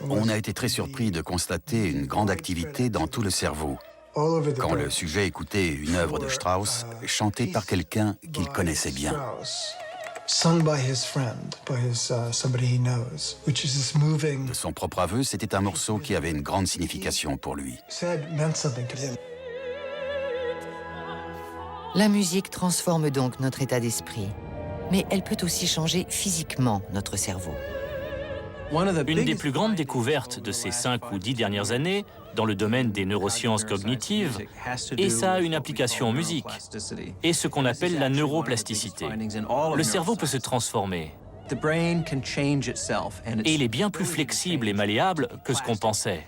On a été très surpris de constater une grande activité dans tout le cerveau quand le sujet écoutait une œuvre de Strauss chantée par quelqu'un qu'il connaissait bien. De son propre aveu, c'était un morceau qui avait une grande signification pour lui. La musique transforme donc notre état d'esprit, mais elle peut aussi changer physiquement notre cerveau. Une des plus grandes découvertes de ces 5 ou 10 dernières années dans le domaine des neurosciences cognitives, et ça a une application en musique, est ce qu'on appelle la neuroplasticité. Le cerveau peut se transformer, et il est bien plus flexible et malléable que ce qu'on pensait.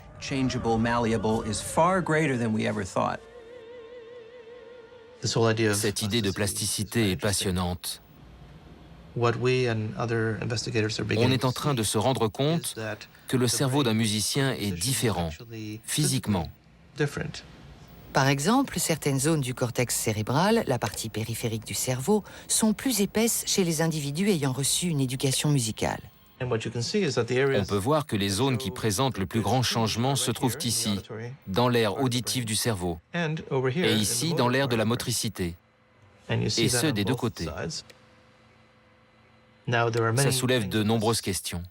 Cette idée de plasticité est passionnante. On est en train de se rendre compte que le cerveau d'un musicien est différent, physiquement. Par exemple, certaines zones du cortex cérébral, la partie périphérique du cerveau, sont plus épaisses chez les individus ayant reçu une éducation musicale. On peut voir que les zones qui présentent le plus grand changement se trouvent ici, dans l'aire auditive du cerveau, et ici, dans l'aire de la motricité, et ce, des deux côtés. Ça soulève de nombreuses questions.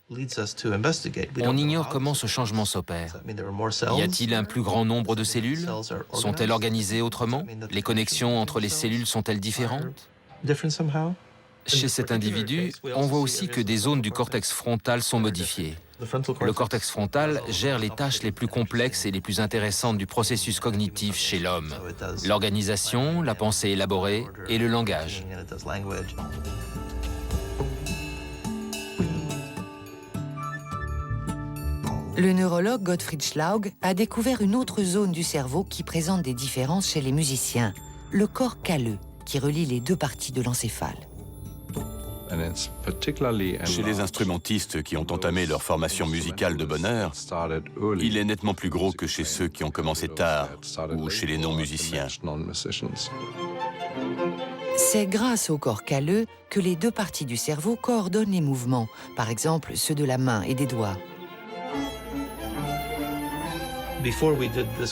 On ignore comment ce changement s'opère. Y a-t-il un plus grand nombre de cellules? Sont-elles organisées autrement? Les connexions entre les cellules sont-elles différentes? Chez cet individu, on voit aussi que des zones du cortex frontal sont modifiées. Le cortex frontal gère les tâches les plus complexes et les plus intéressantes du processus cognitif chez l'homme. L'organisation, la pensée élaborée et le langage. Le neurologue Gottfried Schlaug a découvert une autre zone du cerveau qui présente des différences chez les musiciens, le corps calleux, qui relie les deux parties de l'encéphale. Chez les instrumentistes qui ont entamé leur formation musicale de bonne heure, il est nettement plus gros que chez ceux qui ont commencé tard ou chez les non-musiciens. C'est grâce au corps calleux que les deux parties du cerveau coordonnent les mouvements, par exemple ceux de la main et des doigts.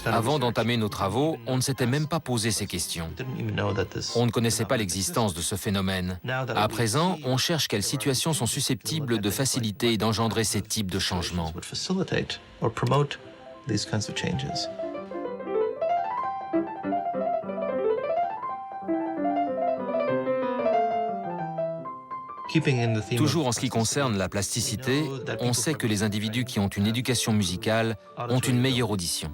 Avant d'entamer nos travaux, on ne s'était même pas posé ces questions. On ne connaissait pas l'existence de ce phénomène. À présent, on cherche quelles situations sont susceptibles de faciliter et d'engendrer ces types de changements. Toujours en ce qui concerne la plasticité, on sait que les individus qui ont une éducation musicale ont une meilleure audition.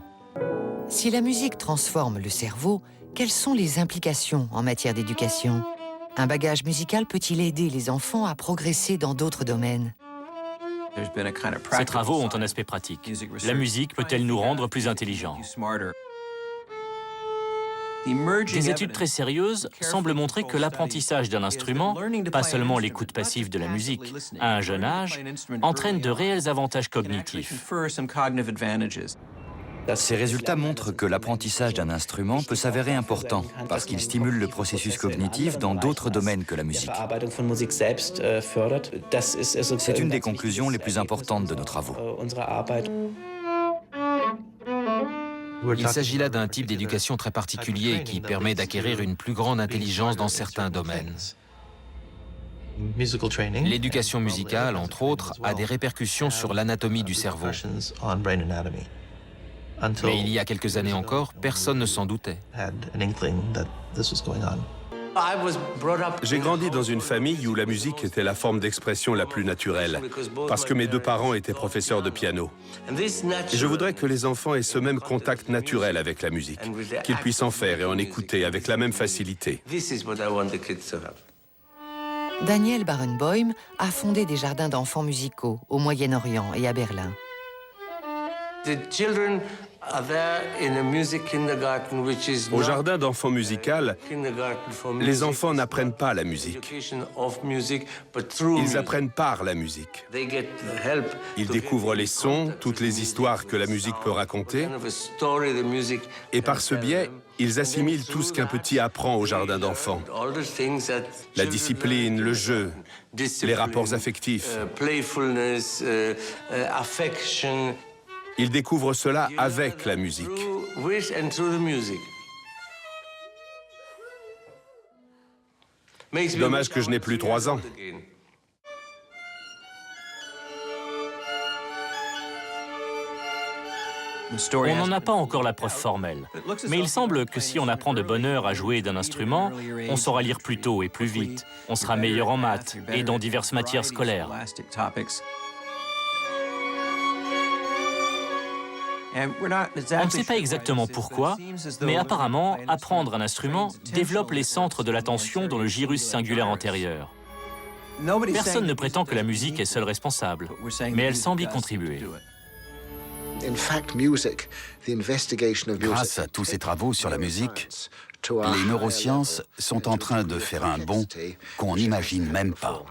Si la musique transforme le cerveau, quelles sont les implications en matière d'éducation? Un bagage musical peut-il aider les enfants à progresser dans d'autres domaines? Ces travaux ont un aspect pratique. La musique peut-elle nous rendre plus intelligents? Des études très sérieuses semblent montrer que l'apprentissage d'un instrument, pas seulement l'écoute passive de la musique, à un jeune âge, entraîne de réels avantages cognitifs. Ces résultats montrent que l'apprentissage d'un instrument peut s'avérer important parce qu'il stimule le processus cognitif dans d'autres domaines que la musique. C'est une des conclusions les plus importantes de nos travaux. Il s'agit là d'un type d'éducation très particulier qui permet d'acquérir une plus grande intelligence dans certains domaines. L'éducation musicale, entre autres, a des répercussions sur l'anatomie du cerveau. Mais il y a quelques années encore, personne ne s'en doutait. J'ai grandi dans une famille où la musique était la forme d'expression la plus naturelle, parce que mes deux parents étaient professeurs de piano. Et je voudrais que les enfants aient ce même contact naturel avec la musique, qu'ils puissent en faire et en écouter avec la même facilité. Daniel Barenboim a fondé des jardins d'enfants musicaux au Moyen-Orient et à Berlin. Au jardin d'enfants musical, les enfants n'apprennent pas la musique. Ils apprennent par la musique. Ils découvrent les sons, toutes les histoires que la musique peut raconter. Et par ce biais, Ils assimilent tout ce qu'un petit apprend au jardin d'enfants. La discipline, le jeu, les rapports affectifs. Ils découvrent cela avec la musique. Dommage que je n'ai plus 3 ans. On n'en a pas encore la preuve formelle, mais il semble que si on apprend de bonne heure à jouer d'un instrument, on saura lire plus tôt et plus vite, on sera meilleur en maths et dans diverses matières scolaires. On ne sait pas exactement pourquoi, mais apparemment, apprendre un instrument développe les centres de l'attention dans le gyrus singulaire antérieur. Personne ne prétend que la musique est seule responsable, mais elle semble y contribuer. Grâce à tous ces travaux sur la musique, les neurosciences sont en train de faire un bond qu'on n'imagine même pas.